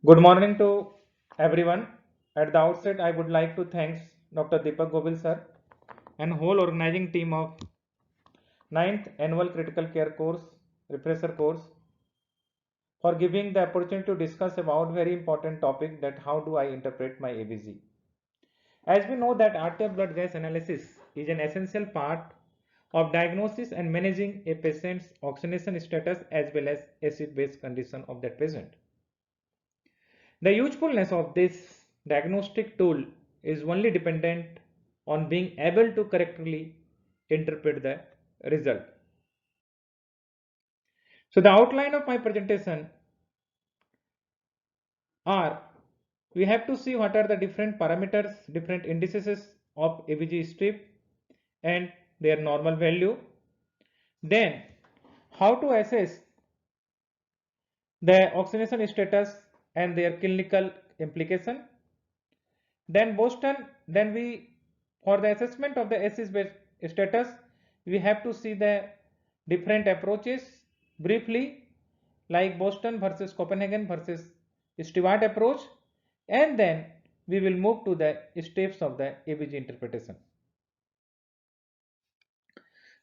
Good morning to everyone. At the outset, I would like to thank Dr. Deepak Govil sir and whole organizing team of ninth Annual Critical Care Course, Refresher Course, for giving the opportunity to discuss about very important topic that how do I interpret my ABG. As we know that arterial blood gas analysis is an essential part of diagnosis and managing a patient's oxygenation status as well as acid-base condition of that patient. The usefulness of this diagnostic tool is only dependent on being able to correctly interpret the result. So the outline of my presentation are we have to see what are the different parameters, different indices of ABG strip and their normal value. Then how to assess the oxygenation status and their clinical implication. Then we for the assessment of the acid base status, we have to see the different approaches briefly, like Boston versus Copenhagen versus Stewart approach, and then we will move to the steps of the ABG interpretation.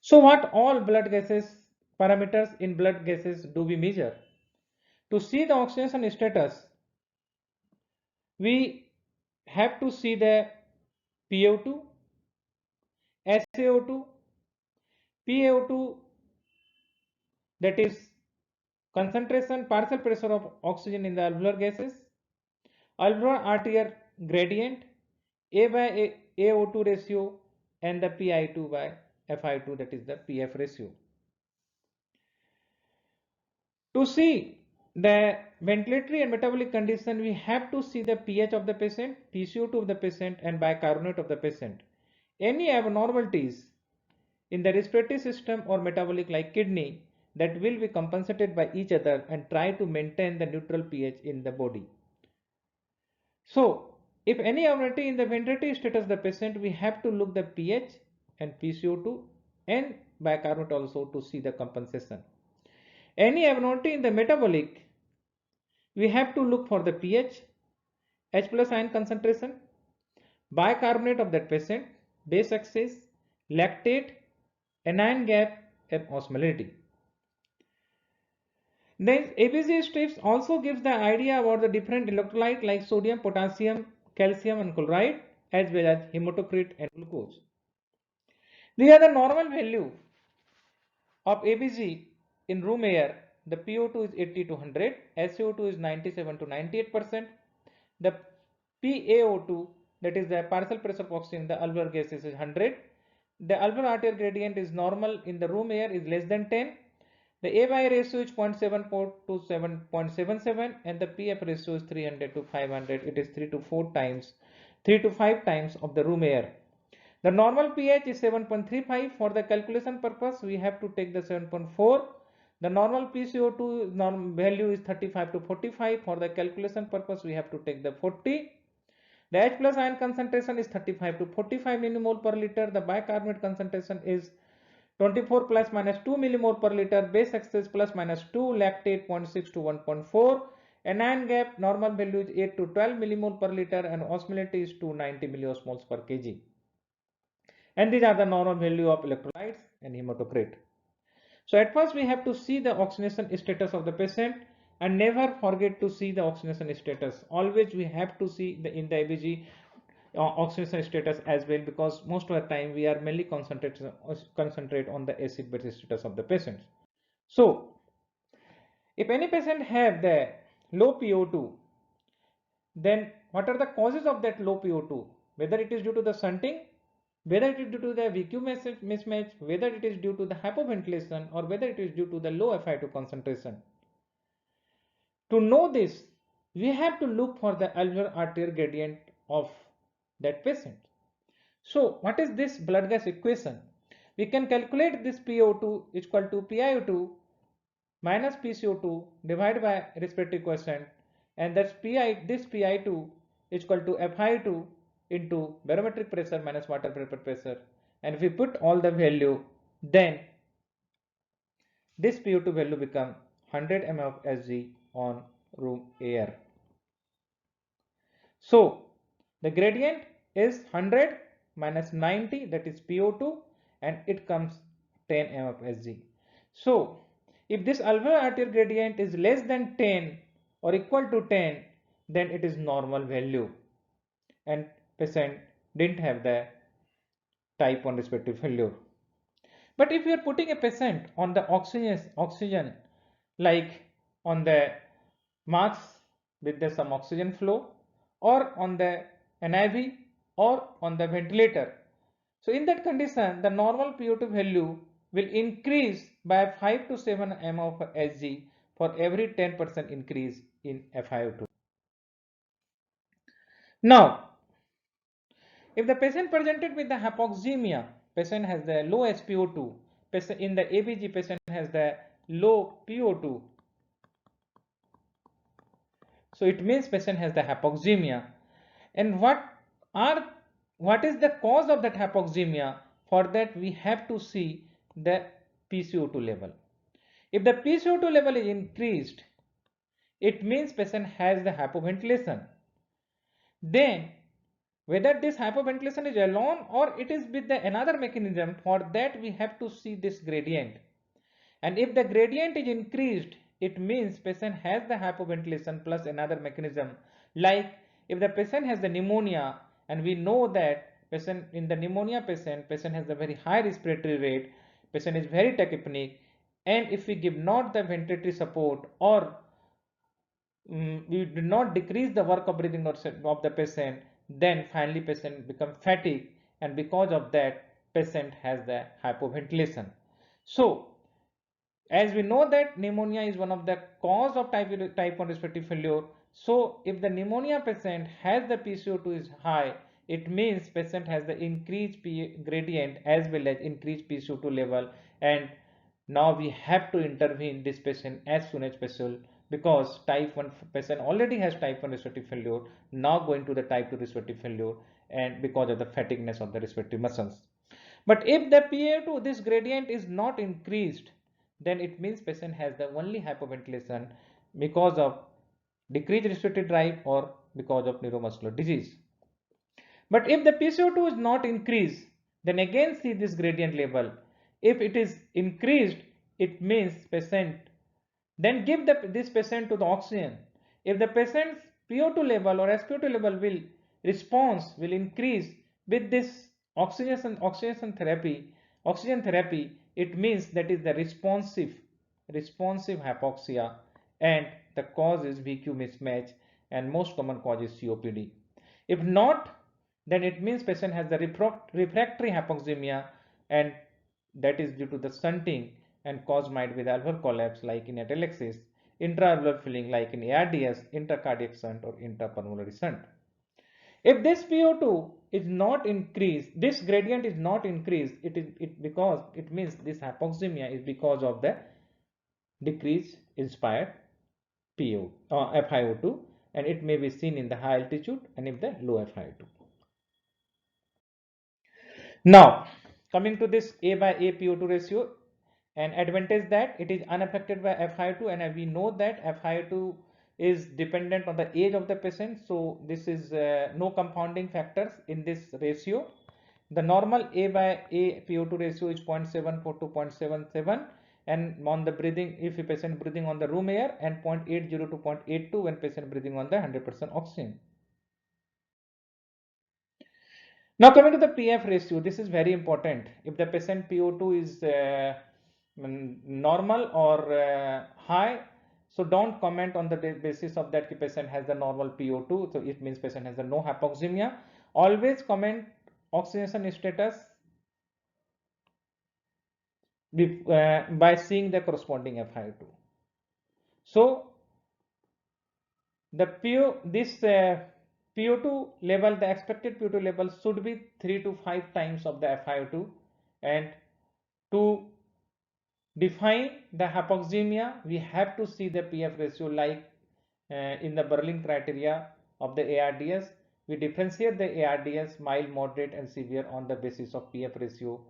So what all blood gases parameters in blood gases do we measure? To see the oxidation status, we have to see the PO2, SaO2, PaO2, that is concentration, partial pressure of oxygen in the alveolar gases, alveolar arterial gradient, A by AO2 ratio, and the PI2 by FI2, that is the PF ratio. To see the ventilatory and metabolic condition, we have to see the pH of the patient, PCO2 of the patient, and bicarbonate of the patient. Any abnormalities in the respiratory system or metabolic like kidney that will be compensated by each other and try to maintain the neutral pH in the body. So if any abnormality in the ventilatory status of the patient, we have to look the pH and PCO2 and bicarbonate also to see the compensation. Any abnormality in the metabolic, we have to look for the pH, H plus ion concentration, bicarbonate of that patient, base excess, lactate, anion gap, and osmolality. Then ABG strips also gives the idea about the different electrolyte like sodium, potassium, calcium, and chloride, as well as hematocrit and glucose. These are the normal value of ABG in room air. The PO2 is 80 to 100, SO2 is 97 to 98%. The PaO2, that is the partial pressure of oxygen in the alveolar gases, is 100. The alveolar arterial gradient is normal in the room air is less than 10. The A/Y ratio is 0.74 to 7.77 and the PF ratio is 300 to 500. It is 3 to 4 times, 3 to 5 times of the room air. The normal pH is 7.35. For the calculation purpose, we have to take the 7.4. The normal PCO2 value is 35 to 45. For the calculation purpose, we have to take the 40. The H plus ion concentration is 35 to 45 millimole per liter. The bicarbonate concentration is 24 plus minus 2 millimole per liter. Base excess plus minus 2. Lactate 0.6 to 1.4. Anion gap normal value is 8 to 12 millimole per liter and osmolality is 290 milliosmoles per kg. And these are the normal value of electrolytes and hematocrit. So at first we have to see the oxygenation status of the patient and never forget to see the oxygenation status. Always we have to see in the ABG oxygenation status as well, because most of the time we are mainly concentrate on the acid base status of the patients. So if any patient have the low PO2, then what are the causes of that low PO2? Whether it is due to the shunting, whether it is due to the VQ mismatch, whether it is due to the hypoventilation, or whether it is due to the low FI2 concentration. To know this, we have to look for the alveolar arterial gradient of that patient. So what is this blood gas equation? We can calculate this PO2 is equal to PiO2 minus PCO2 divided by respiratory quotient, and that's this PI2 is equal to FI2 into barometric pressure minus water vapor pressure, and if we put all the value, then this PO2 value become 100 ml of Sg on room air. So the gradient is 100 minus 90, that is PO2, and it comes 10 m of Hg. So if this alveolar arterial gradient is less than 10 or equal to 10, then it is normal value and patient didn't have the type 1 respiratory failure. But if you are putting a patient on the oxygen like on the mask with some oxygen flow, or on the NIV, or on the ventilator, so in that condition the normal PO2 value will increase by 5 to 7 m of Hg for every 10% increase in FiO2. Now if the patient presented with the hypoxemia, patient has the low SpO2, patient in the ABG patient has the low PO2, so it means patient has the hypoxemia. And what is the cause of that hypoxemia? For that we have to see the PCO2 level. If the PCO2 level is increased, it means patient has the hypoventilation. Then whether this hypoventilation is alone or it is with the another mechanism, for that we have to see this gradient. And if the gradient is increased, it means patient has the hypoventilation plus another mechanism. Like if the patient has the pneumonia, and we know that patient in the pneumonia patient has a very high respiratory rate, patient is very tachypneic, and if we give not the ventilatory support, or we do not decrease the work of breathing of the patient, then finally patient become fatigue, and because of that patient has the hypoventilation. So as we know that pneumonia is one of the cause of type 1 respiratory failure, so if the pneumonia patient has the PCO2 is high, it means patient has the increased gradient as well as increased PCO2 level, and now we have to intervene this patient as soon as possible, because type 1 patient already has type 1 respiratory failure, now going to the type 2 respiratory failure, and because of the fatigueness of the respiratory muscles. But if the PaO2 this gradient is not increased, then it means patient has the only hypoventilation because of decreased respiratory drive or because of neuromuscular disease. But if the PCO2 is not increased, then again see this gradient level. If it is increased, it means patient, then give this patient to the oxygen. If the patient's PO2 level or SpO2 level will increase with this oxygen therapy, it means that is the responsive hypoxia, and the cause is VQ mismatch, and most common cause is COPD. If not, then it means patient has the refractory hypoxemia, and that is due to the shunting, and cause might be the alveolar collapse like in atelectasis, intra-alveolar filling like in ARDS, intracardiac shunt or intrapulmonary shunt. If this PO2 is not increased, this gradient is not increased, it means this hypoxemia is because of the decreased inspired FiO2, and it may be seen in the high altitude and in the low FiO2. Now coming to this A by A PO2 ratio, an advantage that it is unaffected by FiO2, and we know that FiO2 is dependent on the age of the patient, so this is no confounding factors in this ratio. The normal A by A PO2 ratio is 0.74 to 0.77, and on the breathing, if a patient breathing on the room air, and 0.80 to 0.82 when patient breathing on the 100% oxygen. Now coming to the PF ratio, this is very important. If the patient PO2 is normal or high, so don't comment on the basis of that the patient has the normal PO2, so it means patient has the no hypoxemia. Always comment oxygenation status by seeing the corresponding FiO2. So the PO2 level, the expected PO2 level should be 3 to 5 times of the FiO2, and to define the hypoxemia, we have to see the PF ratio like in the Berlin criteria of the ARDS. We differentiate the ARDS mild, moderate and severe on the basis of PF ratio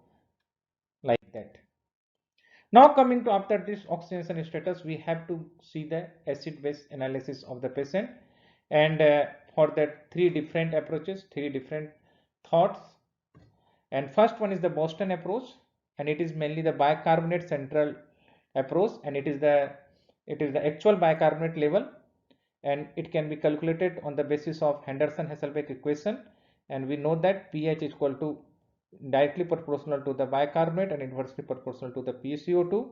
like that. Now coming to after this oxygenation status, we have to see the acid base analysis of the patient, and for that three different approaches, three different thoughts. And first one is the Boston approach, and it is mainly the bicarbonate central approach, and it is the actual bicarbonate level, and it can be calculated on the basis of Henderson-Hasselbalch equation, and we know that pH is equal to directly proportional to the bicarbonate and inversely proportional to the PCO2.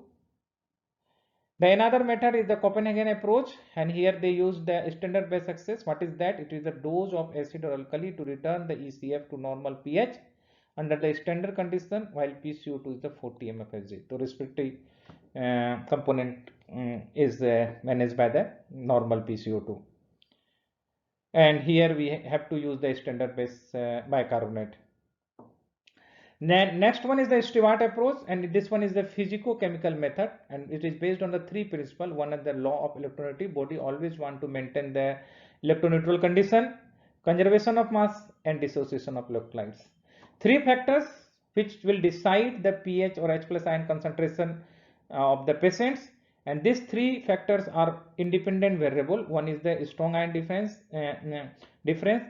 The another method is the Copenhagen approach, and here they use the standard base excess. What is that? It is the dose of acid or alkali to return the ECF to normal pH under the standard condition, while PCO2 is the 40 mfHg. So respective component is managed by the normal PCO2. And here we have to use the standard base bicarbonate. Then next one is the Stewart approach, and this one is the physico-chemical method, and it is based on the three principles. One is the law of electronegativity. Body always want to maintain the electroneutral condition, conservation of mass, and dissociation of electrolytes. Three factors which will decide the pH or H plus ion concentration of the patients, and these three factors are independent variable. One is the strong ion difference,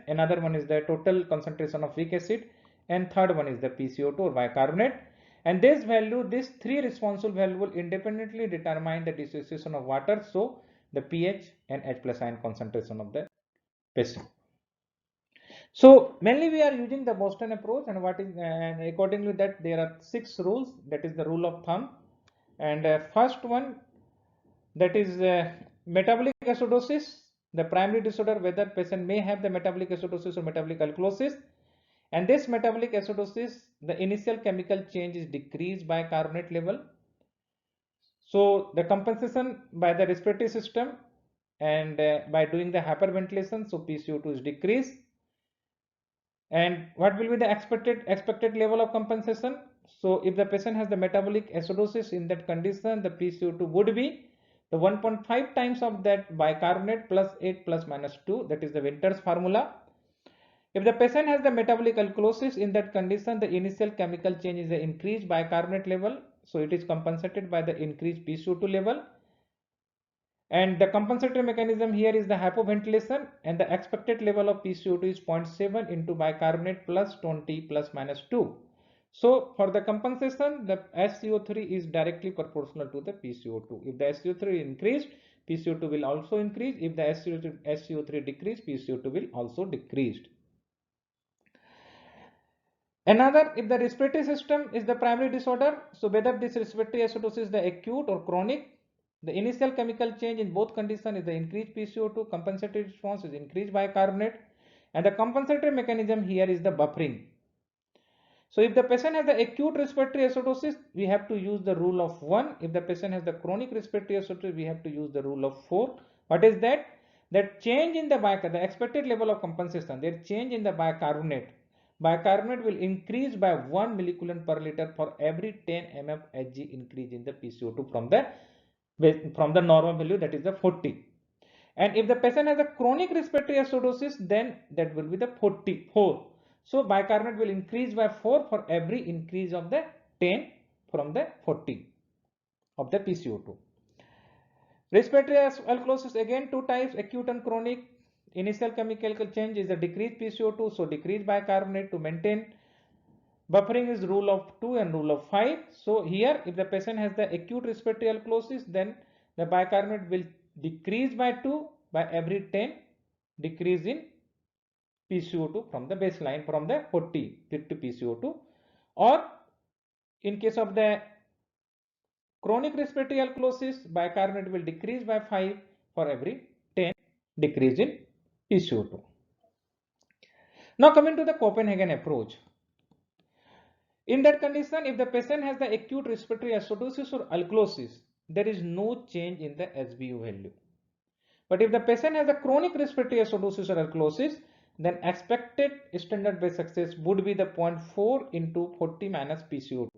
another one is the total concentration of weak acid, and third one is the PCO2 or bicarbonate. And these three responsible value will independently determine the dissociation of water, so the pH and H plus ion concentration of the patient. So mainly we are using the Boston approach, and accordingly that there are 6 rules. That is the rule of thumb. And first one, that is metabolic acidosis, the primary disorder, whether patient may have the metabolic acidosis or metabolic alkalosis. And this metabolic acidosis, the initial chemical change is decreased by carbonate level. So the compensation by the respiratory system, and by doing the hyperventilation, so PCO2 is decreased. And what will be the expected level of compensation? So if the patient has the metabolic acidosis, in that condition the PCO2 would be the 1.5 times of that bicarbonate plus 8 plus minus 2, that is the Winter's formula. If the patient has the metabolic alkalosis, in that condition the initial chemical change is the increased bicarbonate level, so it is compensated by the increased PCO2 level. And the compensatory mechanism here is the hypoventilation, and the expected level of PCO2 is 0.7 into bicarbonate plus 20 plus minus 2. So for the compensation, the SCO3 is directly proportional to the PCO2. If the SCO3 increased, PCO2 will also increase. If the SCO3 decreased, PCO2 will also decrease. Another, if the respiratory system is the primary disorder, so whether this respiratory acidosis is the acute or chronic, the initial chemical change in both conditions is the increased PCO2, compensatory response is increased bicarbonate, and the compensatory mechanism here is the buffering. So if the patient has the acute respiratory acidosis, we have to use the rule of 1. If the patient has the chronic respiratory acidosis, we have to use the rule of 4. What is that? That change in the expected level of compensation, that change in the bicarbonate will increase by 1 millicoulomb per liter for every 10 mfHg increase in the PCO2 from the normal value, that is the 40. And if the patient has a chronic respiratory acidosis, then that will be the 44. So bicarbonate will increase by 4 for every increase of the 10 from the 40 of the PCO2. Respiratory alkalosis, again 2 types, acute and chronic. Initial chemical change is a decreased PCO2, so decreased bicarbonate to maintain. Buffering is rule of 2 and rule of 5. So here if the patient has the acute respiratory alkalosis, then the bicarbonate will decrease by 2 by every 10 decrease in PCO2 from the baseline, from the 40 to PCO2. Or in case of the chronic respiratory alkalosis, bicarbonate will decrease by 5 for every 10 decrease in PCO2. Now coming to the Copenhagen approach. In that condition, if the patient has the acute respiratory acidosis or alkalosis, there is no change in the SBU value. But if the patient has a chronic respiratory acidosis or alkalosis, then expected standard base excess would be the 0.4 into 40 minus PCO2.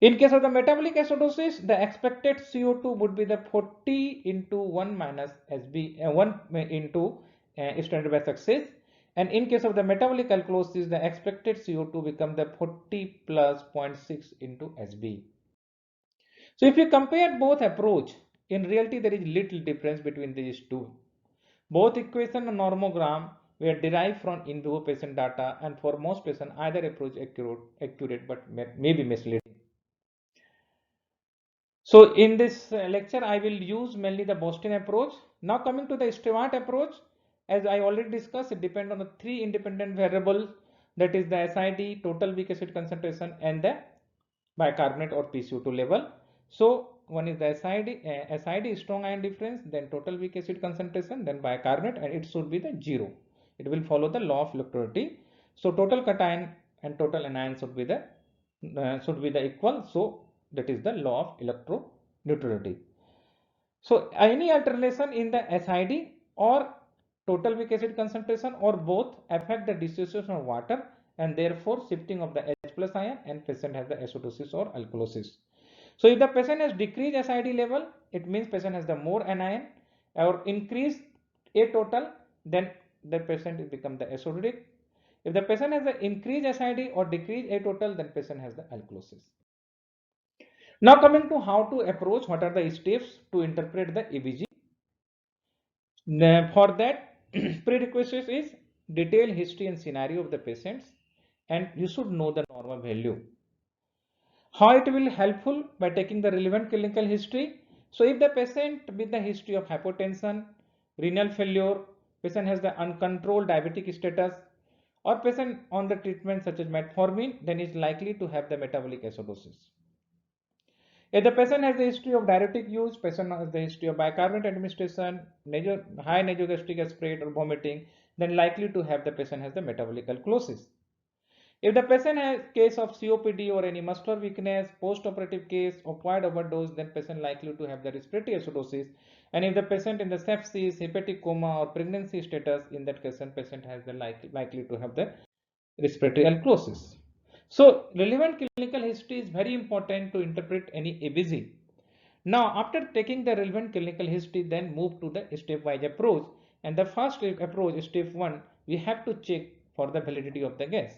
In case of the metabolic acidosis, the expected CO2 would be the 40 into 1 minus 1 into standard base excess. And in case of the metabolic alkalosis, the expected CO2 become the 40 plus 0.6 into SB. So if you compare both approach, in reality there is little difference between these two. Both equation and normogram were derived from in vivo patient data, and for most patients either approach accurate but may be misleading. So in this lecture I will use mainly the Boston approach. Now coming to the Stewart approach, as I already discussed, it depends on the three independent variables, that is the SID, total weak acid concentration, and the bicarbonate or PCO2 level. So one is the SID is strong ion difference, then total weak acid concentration, then bicarbonate, and it should be the zero. It will follow the law of electrolytic. So total cation and total anion should be the equal. So that is the law of electroneutrality. So any alternation in the SID or total weak acid concentration or both affect the dissociation of water and therefore shifting of the H plus ion, and patient has the acidosis or alkalosis. So if the patient has decreased SID level, it means patient has the more anion, or increased A total, then the patient will become the acidic. If the patient has the increased SID or decreased A total, then patient has the alkalosis. Now coming to how to approach, what are the steps to interpret the EBG. For that, prerequisite is detailed history and scenario of the patients, and you should know the normal value. How it will helpful by taking the relevant clinical history. So if the patient with the history of hypotension, renal failure, patient has the uncontrolled diabetic status, or patient on the treatment such as metformin, then is likely to have the metabolic acidosis. If the patient has the history of diuretic use, patient has the history of bicarbonate administration, high nasogastric aspirate or vomiting, then likely to have the patient has the metabolic alkalosis. If the patient has case of COPD or any muscular weakness, post-operative case, opioid overdose, then patient likely to have the respiratory acidosis. And if the patient in the sepsis, hepatic coma or pregnancy status, in that case, patient has the likely to have the respiratory alkalosis. So relevant clinical history is very important to interpret any EBG. Now after taking the relevant clinical history, then move to the stepwise approach. And the first approach, step 1, we have to check for the validity of the gas.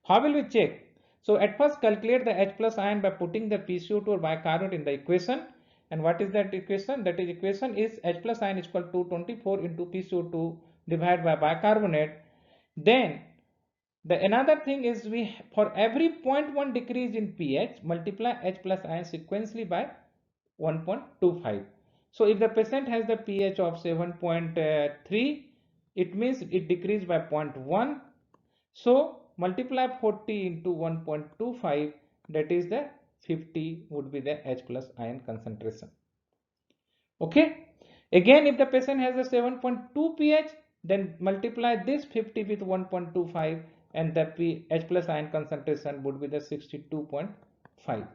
How will we check? So at first calculate the H plus ion by putting the PCO2 or bicarbonate in the equation. And what is that equation? That is equation is H plus ion is equal to 24 into PCO2 divided by bicarbonate. Then the another thing is, we for every 0.1 decrease in pH multiply H plus ion sequentially by 1.25. So if the patient has the pH of 7.3, it means it decreased by 0.1. So multiply 40 into 1.25, that is the 50 would be the H plus ion concentration. Okay. Again, if the patient has a 7.2 pH, then multiply this 50 with 1.25 and the pH plus ion concentration would be the 62.5.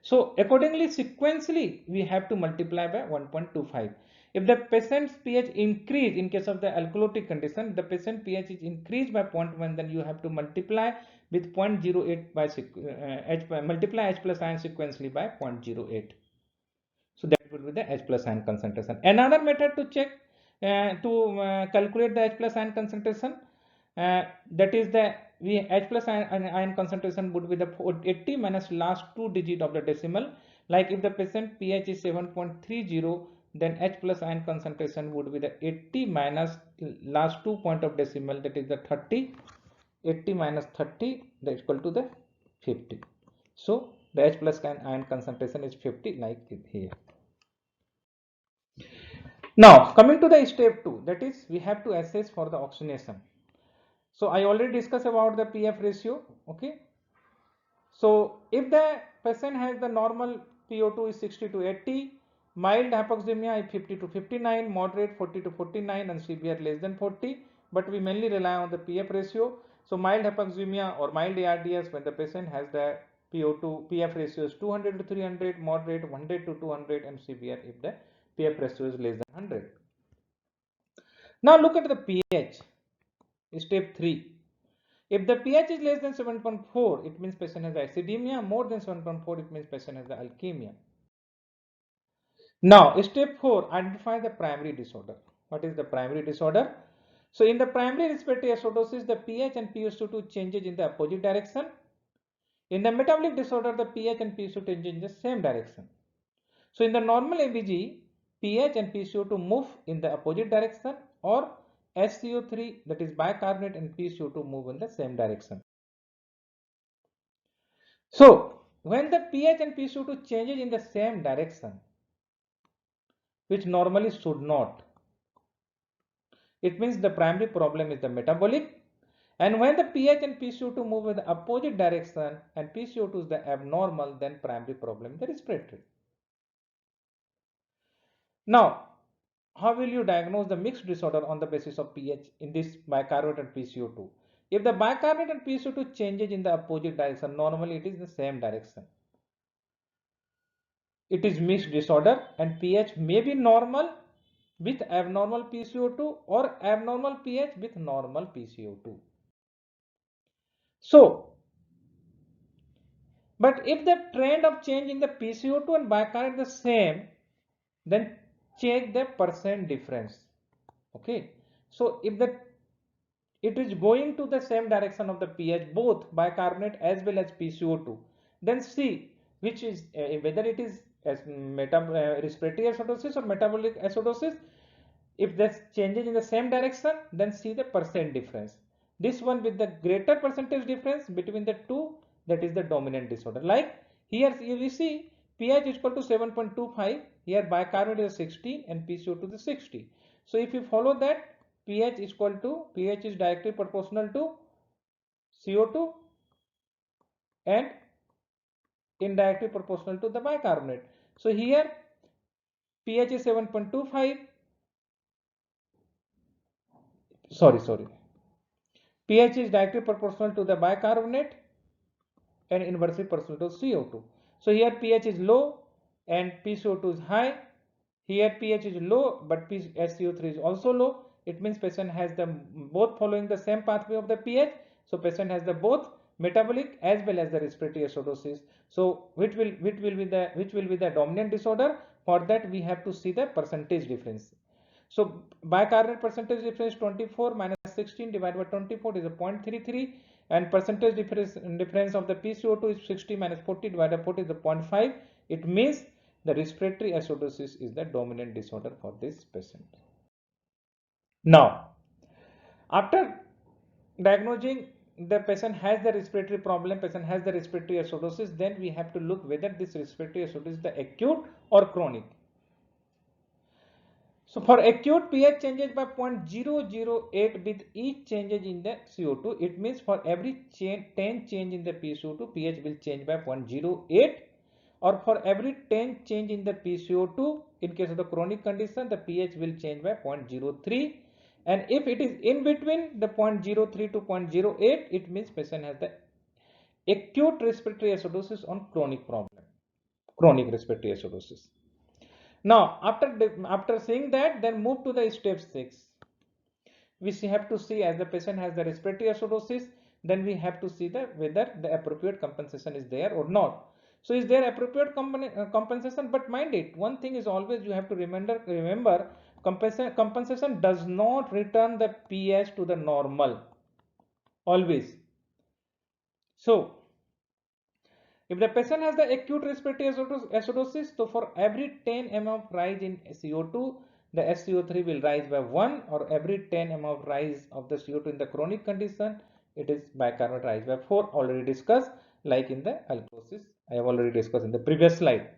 So accordingly, sequentially, we have to multiply by 1.25. If the patient's pH increase, in case of the alkalotic condition, the patient pH is increased by 0.1, then you have to multiply with 0.08 by multiply H plus ion sequentially by 0.08. So that would be the H plus ion concentration. Another method to check calculate the H plus ion concentration, that is the H plus ion concentration would be the 80 minus last 2 digit of the decimal. Like if the patient pH is 7.30, then H plus ion concentration would be the 80 minus last 2 point of decimal, that is the 30. 80 minus 30, that is equal to the 50. So the H plus ion concentration is 50, like here. Now coming to the step 2, that is we have to assess for the oxygenation. So I already discussed about the PF ratio. Okay. So if the patient has the normal PO2 is 60 to 80, mild hypoxemia is 50 to 59, moderate 40 to 49, and severe less than 40. But we mainly rely on the PF ratio. So mild hypoxemia or mild ARDS, when the patient has the PO2 PF ratio is 200 to 300, moderate 100 to 200, and severe if the PF ratio is less than 100. Now look at the pH. Step 3. If the pH is less than 7.4, it means patient has acidemia. More than 7.4, it means patient has the alkemia. Now, step 4, identify the primary disorder. What is the primary disorder? So, in the primary respiratory acidosis, the pH and PSO2 changes in the opposite direction. In the metabolic disorder, the pH and PSO2 change in the same direction. So, in the normal ABG, pH and PCO2 move in the opposite direction, or SCO3, that is bicarbonate, and PCO2 move in the same direction. So when the pH and PCO2 changes in the same direction, which normally should not, it means the primary problem is the metabolic. And when the pH and PCO2 move in the opposite direction and PCO2 is the abnormal, then primary problem is the respiratory. Now, how will you diagnose the mixed disorder on the basis of pH in this bicarbonate and PCO2? If the bicarbonate and PCO2 changes in the opposite direction, normally it is in the same direction, it is mixed disorder, and pH may be normal with abnormal PCO2 or abnormal pH with normal PCO2. So, but if the trend of change in the PCO2 and bicarbonate is the same, then check the percent difference. Okay, so if it is going to the same direction of the pH, both bicarbonate as well as PCO2, then see which is whether it is as respiratory acidosis or metabolic acidosis. If this changes in the same direction, then see the percent difference. This one with the greater percentage difference between the two, that is the dominant disorder. Like here we see pH is equal to 7.25, here bicarbonate is 60 and PCO2 is 60. So if you follow that, pH is directly proportional to CO2 and indirectly proportional to the bicarbonate. So here pH is 7.25, sorry, pH is directly proportional to the bicarbonate and inversely proportional to CO2. So here pH is low and PCO2 is high. Here pH is low but SCO3 is also low. It means patient has the both following the same pathway of the pH. So patient has the both metabolic as well as the respiratory acidosis. So which will be the dominant disorder? For that we have to see the percentage difference. So bicarbonate percentage difference 24 minus 16 divided by 24 is a 0.33, and percentage difference of the PCO2 is 60 minus 40 divided by 40 is a 0.5. It means the respiratory acidosis is the dominant disorder for this patient. Now, after diagnosing the patient has the respiratory problem, patient has the respiratory acidosis, then we have to look whether this respiratory acidosis is the acute or chronic. So for acute, pH changes by 0.008 with each changes in the CO2. It means for every 10 change in the PCO2, pH will change by 0.08, or for every 10 change in the PCO2, in case of the chronic condition, the pH will change by 0.03. And if it is in between the 0.03 to 0.08, it means patient has the acute respiratory acidosis on chronic problem, chronic respiratory acidosis. Now, after seeing that, then move to the step 6. We have to see, as the patient has the respiratory acidosis, then we have to see whether the appropriate compensation is there or not. So, is there appropriate compensation? But mind it, one thing is always you have to remember compensation does not return the pH to the normal, always. So, if the patient has the acute respiratory acidosis, so for every 10 mm of rise in CO2, the SCO3 will rise by 1, or every 10 mm of rise of the CO2 in the chronic condition, it is bicarbonate rise by 4, already discussed, like in the alkalosis, I have already discussed in the previous slide.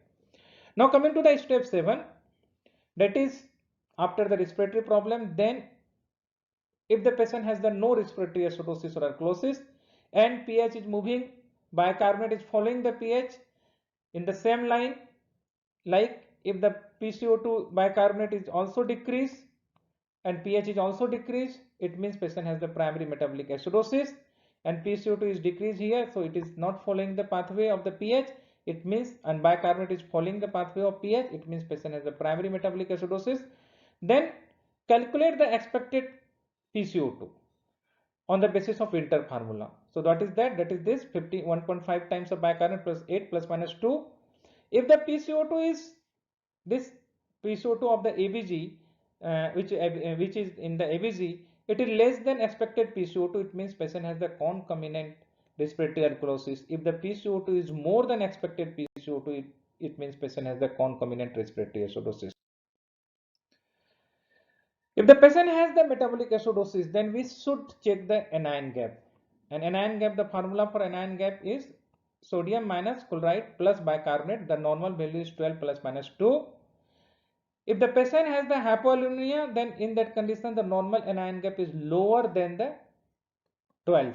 Now coming to the step 7, that is after the respiratory problem, then if the patient has the no respiratory acidosis or alkalosis and pH is moving, bicarbonate is following the pH in the same line, like if the PCO2 bicarbonate is also decreased and pH is also decreased, it means patient has the primary metabolic acidosis, and PCO2 is decreased here, so it is not following the pathway of the pH. It means, and bicarbonate is following the pathway of pH, it means patient has the primary metabolic acidosis. Then calculate the expected PCO2 on the basis of Winter formula. So that is this 51.5 times of bicarbonate plus 8 plus minus 2. If the PCO2 is this PCO2 of the ABG, which is in the ABG, it is less than expected PCO2, it means patient has the concomitant respiratory alkalosis. If the PCO2 is more than expected PCO2, it means patient has the concomitant respiratory acidosis. If the patient has the metabolic acidosis, then we should check the anion gap. And anion gap, the formula for anion gap is sodium minus chloride plus bicarbonate. The normal value is 12 plus minus 2. If the patient has the hypoaluria, then in that condition the normal anion gap is lower than the 12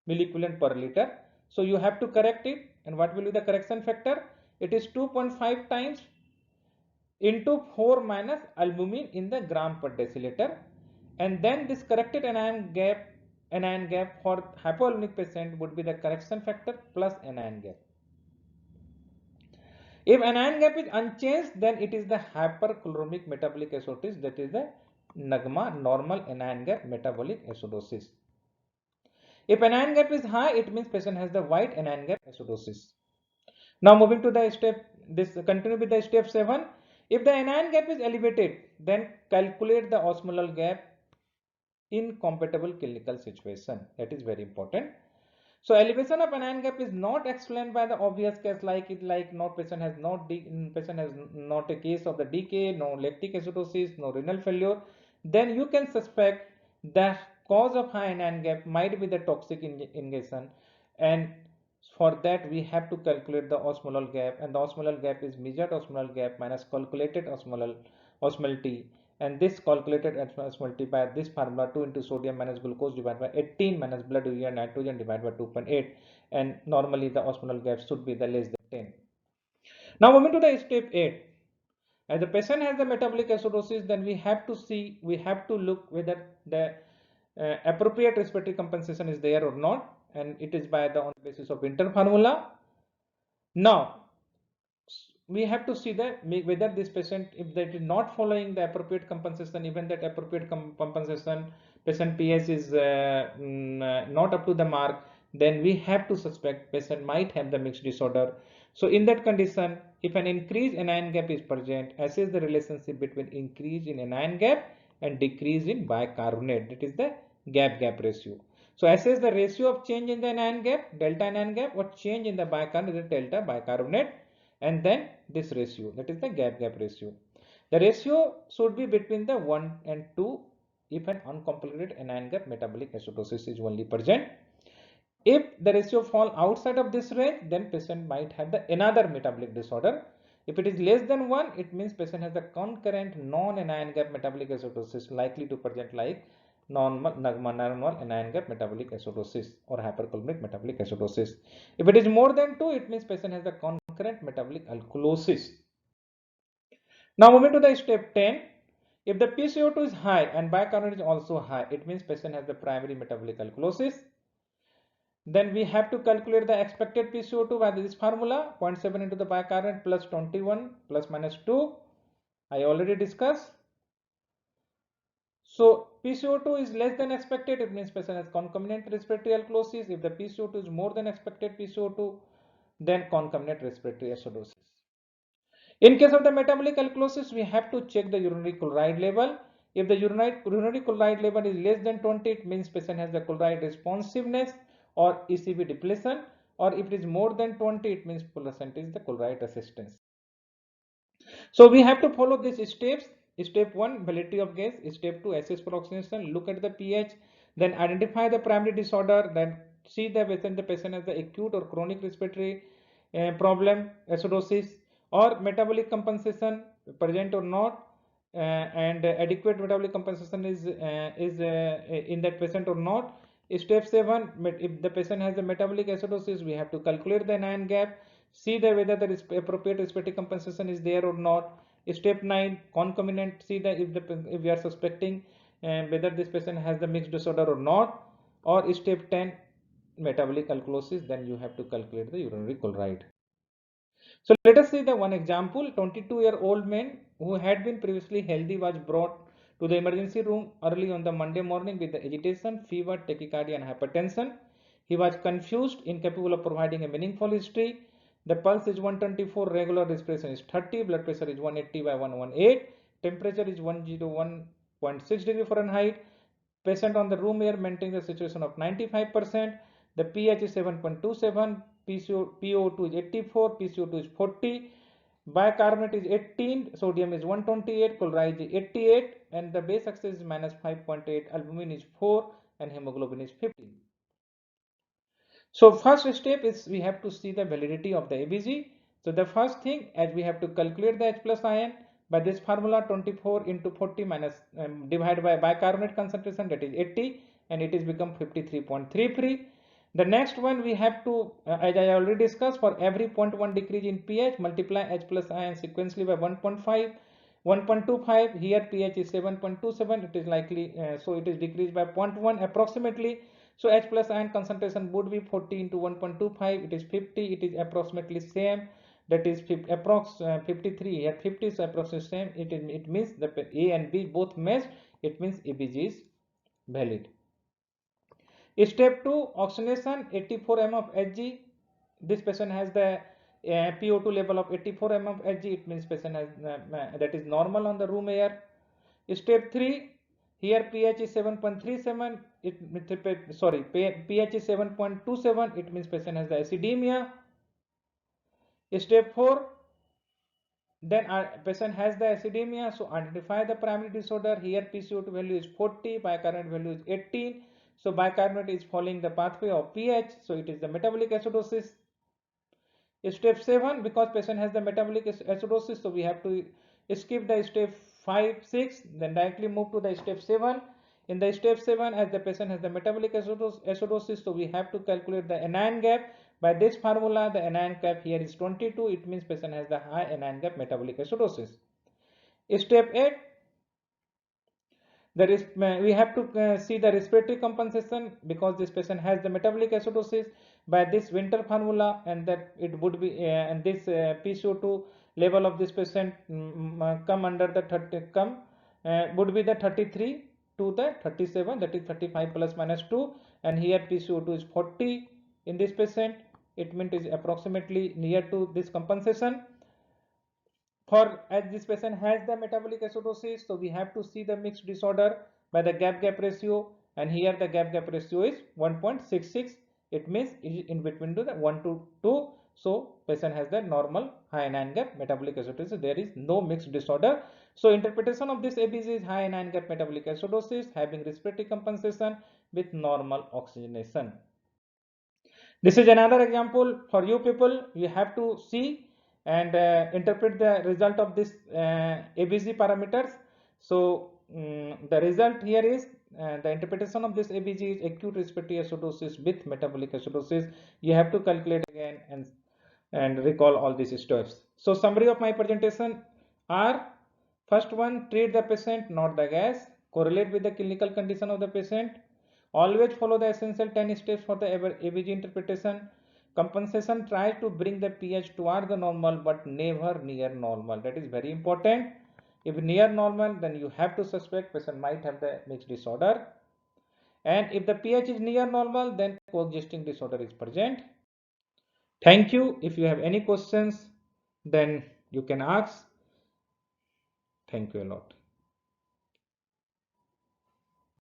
milliequivalent per liter. So you have to correct it. And what will be the correction factor? It is 2.5 times into 4 minus albumin in the gram per deciliter. And then this corrected anion gap for hypoalbumic patient would be the correction factor plus anion gap. If anion gap is unchanged, then it is the hyperchloremic metabolic acidosis, that is the NAGMA, normal anion gap metabolic acidosis. If anion gap is high, it means patient has the white anion gap acidosis. Now moving to the step, continue with the step 7. If the anion gap is elevated, then calculate the osmolar gap in compatible clinical situation. That is very important. So elevation of anion gap is not explained by the obvious case like no patient has not a case of the decay, no lactic acidosis, no renal failure. Then you can suspect the cause of high anion gap might be the toxic ingestion, and for that we have to calculate the osmolar gap, and the osmolar gap is measured osmolar gap minus calculated osmolality, and this calculated osmolality by this formula 2 into sodium minus glucose divided by 18 minus blood urea nitrogen divided by 2.8, and normally the osmolar gap should be the less than 10. Now moving to the step 8. As the patient has the metabolic acidosis, then we have to look whether the appropriate respiratory compensation is there or not, and it is on the basis of Winter formula. Now we have to see whether this patient, if that is not following the appropriate compensation, even that appropriate compensation patient pH is not up to the mark, then we have to suspect patient might have the mixed disorder. So in that condition, if an increase in anion gap is present, assess the relationship between increase in anion gap and decrease in bicarbonate, that is the gap ratio. So assess the ratio of change in the anion gap, delta anion gap, or change in the bicarbonate, delta bicarbonate, and then this ratio, that is the gap ratio. The ratio should be between the 1 and 2 if an uncomplicated anion gap metabolic acidosis is only present. If the ratio fall outside of this range, then patient might have another metabolic disorder. If it is less than 1, it means patient has a concurrent non-anion gap metabolic acidosis likely to present like normal anion gap metabolic acidosis or hyperchloremic metabolic acidosis. If it is more than 2, it means patient has a concurrent metabolic alkalosis. Now moving to the step 10. If the PCO2 is high and bicarbonate is also high, it means patient has the primary metabolic alkalosis. Then we have to calculate the expected PCO2 by this formula 0.7 into the bicarbonate plus 21 plus minus 2. I already discussed. So PCO2 is less than expected, it means patient has concomitant respiratory alkalosis. If the PCO2 is more than expected PCO2, then concomitant respiratory acidosis. In case of the metabolic alkalosis, we have to check the urinary chloride level. If the urinary chloride level is less than 20, it means patient has the chloride responsiveness or ECB depletion, or if it is more than 20, it means patient is the chloride resistance. So we have to follow these steps. Step 1, validity of gas. Step 2, assess for oxygenation. Look at the pH. Then identify the primary disorder. Then see whether the patient has the acute or chronic respiratory problem, acidosis, or metabolic compensation present or not, and adequate metabolic compensation is in that patient or not. Step 7, if the patient has a metabolic acidosis, we have to calculate the anion gap, see whether the appropriate respiratory compensation is there or not. Step 9, concomitant, see if we are suspecting whether this patient has the mixed disorder or not. Or step 10, metabolic alkalosis, then you have to calculate the urinary chloride. So let us see the one example. 22-year-old man who had been previously healthy was brought to the emergency room early on the Monday morning with the agitation, fever, tachycardia and hypertension. He was confused, incapable of providing a meaningful history. The pulse is 124, regular respiration is 30, blood pressure is 180 by 118, temperature is 101.6 degree Fahrenheit. Patient on the room air maintaining the saturation of 95%. The pH is 7.27, PO2 is 84, PCO2 is 40. bicarbonate is 18, sodium is 128, chloride is 88, and the base axis is minus 5.8, albumin is 4, and hemoglobin is 15. So first step is we have to see the validity of the ABG. So the first thing, as we have to calculate the H plus ion by this formula, 24 into 40 minus divided by bicarbonate concentration, that is 80, and it is become 53.33. The next one we have to, as I already discussed, for every 0.1 decrease in pH, multiply H plus ion sequentially by 1.5, 1.25. Here pH is 7.27. It is likely, so it is decreased by 0.1 approximately. So H plus ion concentration would be 40 into 1.25. It is 50. It is approximately same. That is approx 53. Here 50 is approximately same. It means that A and B both match. It means ABG is valid. Step 2, oxygenation, 84 mm of Hg. This patient has the PO2 level of 84 mm of Hg. It means patient has that is normal on the room air. Step 3, here pH is 7.37. pH is 7.27. It means patient has the acidemia. Step 4, then patient has the acidemia, so identify the primary disorder. Here PCO2 value is 40, bicarbonate value is 18. So bicarbonate is following the pathway of pH, so it is the metabolic acidosis. Step 7, because patient has the metabolic acidosis, so we have to skip the step 5, 6, then directly move to the step 7. In the step 7, as the patient has the metabolic acidosis, so we have to calculate the anion gap. By this formula, the anion gap here is 22. It means patient has the high anion gap metabolic acidosis. Step 8, we have to see the respiratory compensation, because this patient has the metabolic acidosis. By this Winter formula, and that it would be and this PCO2 level of this patient come under the 30 would be the 33 to the 37, that is 35 plus minus 2, and here PCO2 is 40 in this patient. It means it is approximately near to this compensation. For as this patient has the metabolic acidosis, so we have to see the mixed disorder by the gap ratio, and here the gap ratio is 1.66. It means in between to the 1 to 2. So patient has the normal high anion gap metabolic acidosis. There is no mixed disorder. So interpretation of this ABG is high anion gap metabolic acidosis having respiratory compensation with normal oxygenation. This is another example for you people. You have to see and interpret the result of this ABG parameters. So the result here is the interpretation of this ABG is acute respiratory acidosis with metabolic acidosis. You have to calculate again and recall all these steps. So summary of my presentation are: first one, treat the patient, not the gas. Correlate with the clinical condition of the patient. Always follow the essential 10 steps for the ABG interpretation. Compensation, try to bring the pH toward the normal but never near normal. That is very important. If near normal, then you have to suspect patient might have the mixed disorder. And if the pH is near normal, then coexisting disorder is present. Thank you. If you have any questions, then you can ask. Thank you a lot.